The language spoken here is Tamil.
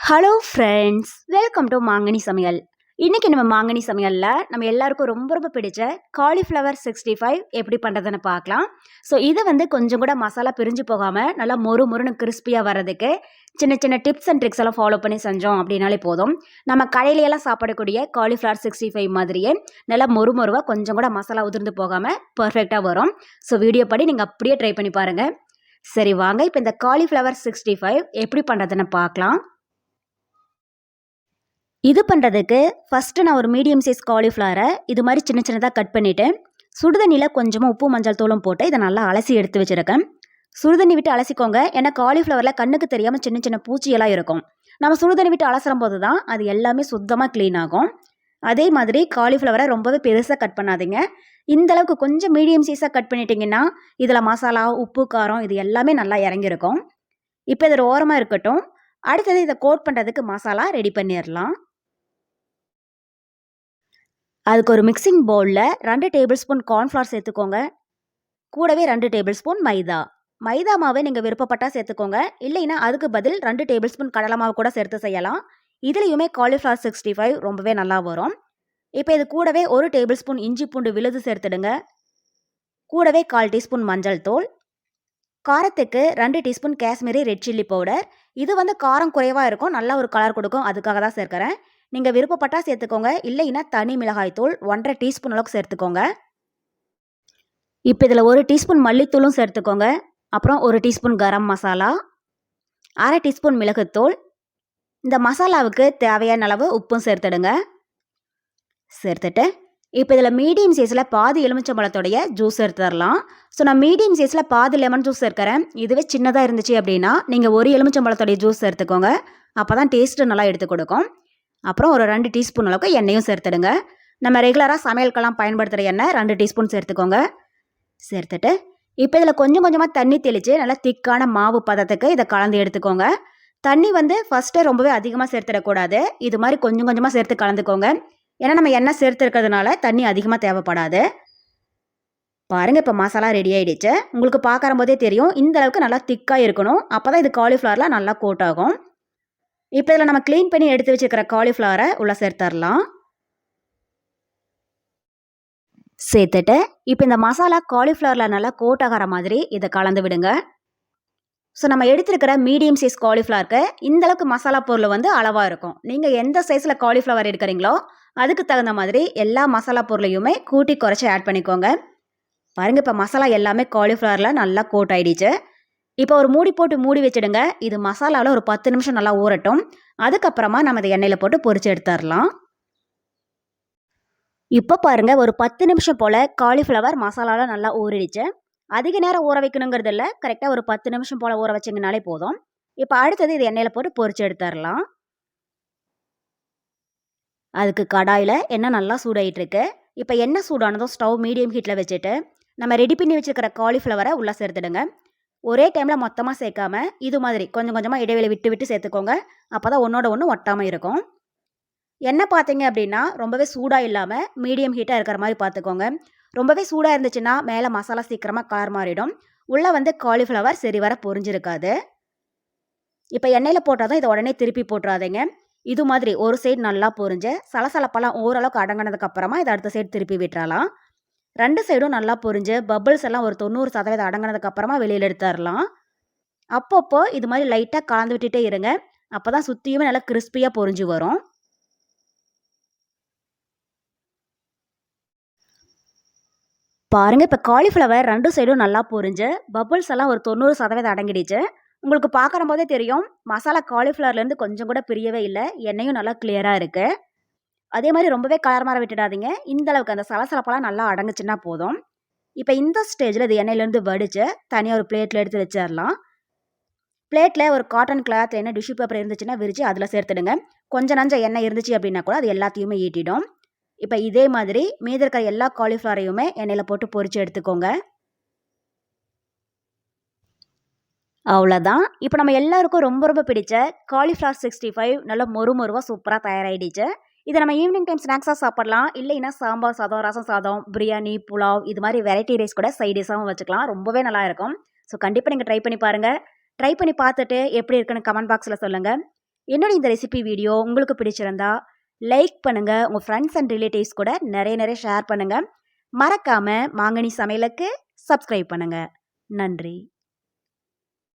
ஹலோ ஃப்ரெண்ட்ஸ், வெல்கம் டு மாங்கனி சமையல். இன்னைக்கு நம்ம மாங்கனி சமையலில் நம்ம எல்லாருக்கும் ரொம்ப ரொம்ப பிடிச்ச காலிஃப்ளவர் 65 எப்படி பண்ணுறதுன்னு பார்க்கலாம். ஸோ இதை கொஞ்சம் கூட மசாலா பிரிஞ்சு போகாமல் நல்லா மொறு மொறுன்னு கிறிஸ்பியாக வர்றதுக்கு சின்ன சின்ன டிப்ஸ் அண்ட் ட்ரிக்ஸ் எல்லாம் ஃபாலோ பண்ணி செஞ்சோம் அப்படின்னாலே போதும். நம்ம கடையிலையெல்லாம் சாப்பிடக்கூடிய காலிஃப்ளவர் 65 மாதிரியே நல்லா மொறு மொறுவாக கொஞ்சம் கூட மசாலா உதிர்ந்து போகாமல் பர்ஃபெக்டாக வரும். ஸோ வீடியோ படி நீங்கள் அப்படியே ட்ரை பண்ணி பாருங்கள். சரி வாங்க, இப்போ இந்த காலிஃப்ளவர் 65 எப்படி பண்ணுறதுன்னு பார்க்கலாம். இது பண்ணுறதுக்கு ஃபஸ்ட்டு நான் ஒரு மீடியம் சைஸ் காலிஃப்ளவரை இது மாதிரி சின்ன சின்னதாக கட் பண்ணிவிட்டு சுடுதண்ணியில் கொஞ்சமாக உப்பு மஞ்சள் தூளும் போட்டு இதை நல்லா அலசி எடுத்து வச்சுருக்கேன். சுடுதண்ணி விட்டு அலசிக்கோங்க, ஏன்னா காலிஃப்ளவரில் கண்ணுக்கு தெரியாமல் சின்ன சின்ன பூச்சியெல்லாம் இருக்கும். நம்ம சுடுதண்ணி விட்டு அலசும் போது தான் அது எல்லாமே சுத்தமாக க்ளீன் ஆகும். அதே மாதிரி காலிஃப்ளவரை ரொம்பவே பெருசாக கட் பண்ணாதீங்க. இந்தளவுக்கு கொஞ்சம் மீடியம் சைஸாக கட் பண்ணிட்டீங்கன்னா இதில் மசாலா, உப்பு, காரம் இது எல்லாமே நல்லா இறங்கியிருக்கும். இப்போ இதில் ஓரமாக இருக்கட்டும். அடுத்தது இதை கோட் பண்ணுறதுக்கு மசாலா ரெடி பண்ணிடலாம். அதுக்கு ஒரு மிக்சிங் பவுலில் 2 டேபிள் ஸ்பூன் கார்ன்ஃப்ளவர் சேர்த்துக்கோங்க. கூடவே 2 டேபிள் ஸ்பூன் மைதா மாவை நீங்கள் விருப்பப்பட்டால் சேர்த்துக்கோங்க. இல்லைன்னா அதுக்கு பதில் 2 டேபிள் ஸ்பூன் கடலை மாவு கூட சேர்த்து செய்யலாம். இதுலேயுமே காலிஃப்ளவர் 65 ரொம்பவே நல்லா வரும். இப்போ இது கூடவே 1 டேபிள் ஸ்பூன் இஞ்சி பூண்டு விழுது சேர்த்துடுங்க. கூடவே 1/4 டீஸ்பூன் மஞ்சள் தூள். காரத்துக்கு 2 teaspoon Kashmiri red chilli powder. இது காரம் குறைவாக இருக்கும், நல்ல ஒரு கலர் கொடுக்கும், அதுக்காக தான் சேர்க்குறேன். நீங்கள் விருப்பப்பட்டால் சேர்த்துக்கோங்க. இல்லைன்னா தனி மிளகாய் தூள் 1/2 டீஸ்பூன் அளவுக்கு சேர்த்துக்கோங்க. இப்போ இதில் 1 டீஸ்பூன் மல்லித்தூளும் சேர்த்துக்கோங்க. அப்புறம் 1 டீஸ்பூன் கரம் மசாலா, 1/2 டீஸ்பூன் மிளகுத்தூள். இந்த மசாலாவுக்கு தேவையான அளவு உப்பும் சேர்த்துடுங்க. சேர்த்துட்டு இப்போ இதில் மீடியம் சைஸில் பாதி எலுமிச்சம்பழத்தோடைய ஜூஸ் எடுத்துடலாம். ஸோ நான் மீடியம் சைஸில் பாதி லெமன் ஜூஸ் சேர்க்குறேன். இதுவே சின்னதாக இருந்துச்சு அப்படின்னா நீங்கள் 1 எலுமிச்சம்பழத்தோடைய ஜூஸ் சேர்த்துக்கோங்க. அப்போ தான் டேஸ்ட்டு நல்லா எடுத்து கொடுக்கும். அப்புறம் ஒரு 2 டீஸ்பூன் அளவுக்கு எண்ணெயும் சேர்த்துடுங்க. நம்ம ரெகுலராக சமையலுக்கெல்லாம் பயன்படுத்துகிற எண்ணெய் 2 டீஸ்பூன் சேர்த்துக்கோங்க. சேர்த்துட்டு இப்போ இதில் கொஞ்சம் கொஞ்சமாக தண்ணி தெளித்து நல்லா திக்கான மாவு பதத்துக்கு இதை கலந்து எடுத்துக்கோங்க. தண்ணி ஃபஸ்ட்டே ரொம்பவே அதிகமாக சேர்த்துடக்கூடாது. இது மாதிரி கொஞ்சம் கொஞ்சமாக சேர்த்து கலந்துக்கோங்க. ஏன்னா நம்ம எண்ணெய் சேர்த்துருக்கிறதுனால தண்ணி அதிகமாக தேவைப்படாது. பாருங்கள், இப்போ மசாலா ரெடி ஆகிடுச்சு. உங்களுக்கு பார்க்குற போதே தெரியும், இந்த அளவுக்கு நல்லா திக்காக இருக்கணும். அப்போ தான் இது காலிஃப்ளவரில் நல்லா கோட் ஆகும். இப்போ இதில் நம்ம க்ளீன் பண்ணி எடுத்து வச்சுருக்கிற காலிஃப்ளவரை உள்ளே சேர்த்துடலாம். சேர்த்துட்டு இப்போ இந்த மசாலா காலிஃப்ளவரில் நல்லா கோட் ஆகிற மாதிரி இதை கலந்து விடுங்க. ஸோ நம்ம எடுத்துருக்கிற மீடியம் சைஸ் காலிஃப்ளவருக்கு இந்தளவுக்கு மசாலா பொருள் அளவாக இருக்கும். நீங்கள் எந்த சைஸில் காலிஃப்ளவர் எடுக்கிறீங்களோ அதுக்கு தகுந்த மாதிரி எல்லா மசாலா பொருளையுமே கூட்டி குறைச்சி ஆட் பண்ணிக்கோங்க. பாருங்கள், இப்போ மசாலா எல்லாமே காலிஃப்ளவரில் நல்லா கோட் ஆகிடுச்சு. இப்போ ஒரு மூடி போட்டு மூடி வச்சுடுங்க. இது மசாலாவில் ஒரு 10 நிமிஷம் நல்லா ஊறட்டும். அதுக்கப்புறமா நம்ம இதை எண்ணெயில் போட்டு பொரிச்சு எடுத்துடலாம். இப்போ பாருங்கள், ஒரு 10 நிமிஷம் போல் காலிஃப்ளவர் மசாலாவில் நல்லா ஊறிடுச்சு. அதிக நேரம் ஊற வைக்கணுங்கிறது இல்லை, கரெக்டாக ஒரு 10 நிமிஷம் போல் ஊற வச்சிங்கனாலே போதும். இப்போ அடுத்தது இது எண்ணெயில் போட்டு பொரிச்சு எடுத்துடலாம். அதுக்கு கடாயில் எண்ணெய் நல்லா சூடாயிட்டு இருக்கு. இப்போ எண்ணெய் சூடானதும் ஸ்டவ் மீடியம் ஹீட்டில் வச்சுட்டு நம்ம ரெடி பண்ணி வச்சுருக்கிற காலிஃப்ளவரை உள்ளே சேர்த்துடுங்க. ஒரே டைமில் மொத்தமாக சேர்க்காம இது மாதிரி கொஞ்சம் கொஞ்சமாக இடைவெளி விட்டு விட்டு சேர்த்துக்கோங்க. அப்போ தான் ஒன்றோட ஒன்று ஒட்டாமல் இருக்கும். எண்ணெய் பார்த்தீங்க அப்படின்னா ரொம்பவே சூடாக இல்லாமல் மீடியம் ஹீட்டாக இருக்கிற மாதிரி பார்த்துக்கோங்க. ரொம்பவே சூடாக இருந்துச்சுன்னா மேலே மசாலா சீக்கிரமாக கலர் மாறிடும். உள்ளே காலிஃப்ளவர் சரி வர பொரிஞ்சிருக்காது. இப்போ எண்ணெயில் போட்டால் தான் இதை உடனே திருப்பி போட்டுறாதீங்க. இது மாதிரி ஒரு சைடு நல்லா பொரிஞ்சு சலசலப்பெல்லாம் ஓரளவுக்கு அடங்கினதுக்கப்புறமா இதை அடுத்த சைடு திருப்பி விட்டுறலாம். 2 சைடும் நல்லா பொரிஞ்சு பபிள்ஸ் எல்லாம் ஒரு 90% அடங்கினதுக்கப்புறமா வெளியில் எடுத்துடலாம். அப்பப்போ இது மாதிரி லைட்டாக கலந்து விட்டுட்டே இருங்க. அப்போ தான் சுற்றியுமே நல்லா கிறிஸ்பியாக பொரிஞ்சு வரும். பாருங்கள், இப்போ காலிஃப்ளவர் 2 சைடும் நல்லா பொரிஞ்சு பபிள்ஸ் எல்லாம் ஒரு 90% அடங்கிடுச்சு. உங்களுக்கு பார்க்குற போதே தெரியும், மசாலா காலிஃப்ளவர்லேருந்து கொஞ்சம் கூட பிரியவே இல்லை. எண்ணெயும் நல்லா கிளியராக இருக்குது. அதே மாதிரி ரொம்பவே கலர் மாற விட்டுடாதீங்க. இந்த அளவுக்கு அந்த சலசலப்பெல்லாம் நல்லா அடங்குச்சுன்னா போதும். இப்போ இந்த ஸ்டேஜில் இது எண்ணெயிலேருந்து வடித்து தனியாக ஒரு பிளேட்டில் எடுத்து வச்சிடலாம். பிளேட்டில் ஒரு காட்டன் கிளாத் என்ன டிஷ்யூ பேப்பர் இருந்துச்சுன்னா விரித்து அதில் சேர்த்துடுங்க. கொஞ்சம் நஞ்ச எண்ணெய் இருந்துச்சு அப்படின்னா கூட அது எல்லாத்தையுமே ஈட்டிடும். இப்போ இதே மாதிரி மீதி இருக்கிற எல்லா காலிஃப்ளவரையுமே எண்ணெயில் போட்டு பொரித்து எடுத்துக்கோங்க. அவ்வளோதான். இப்போ நம்ம எல்லாருக்கும் ரொம்ப ரொம்ப பிடிச்ச காலிஃப்ளவர் 65 நல்லா மொறு மொறுவாக சூப்பராக தயாராகிடுச்சு. இதை நம்ம ஈவினிங் டைம் ஸ்நாக்ஸாக சாப்பிடலாம். இல்லைன்னா சாம்பார் சாதம், ரசம் சாதம், பிரியாணி, புலாவ் இது மாதிரி வெரைட்டி ரைஸ் கூட சைட் டிஷ்ஷாகவும் வச்சுக்கலாம். ரொம்பவே நல்லா இருக்கும். ஸோ கண்டிப்பாக நீங்கள் ட்ரை பண்ணி பாருங்கள். ட்ரை பண்ணி பார்த்துட்டு எப்படி இருக்குன்னு கமெண்ட் பாக்ஸில் சொல்லுங்கள். என்னோட இந்த ரெசிபி வீடியோ உங்களுக்கு பிடிச்சிருந்தா லைக் பண்ணுங்க, உங்க ஃப்ரெண்ட்ஸ் அண்ட் ரிலேட்டிவ்ஸ் கூட நிறைய ஷேர் பண்ணுங்க. மறக்காம மாங்கனி சமையலுக்கு சப்ஸ்கிரைப் பண்ணுங்க. நன்றி.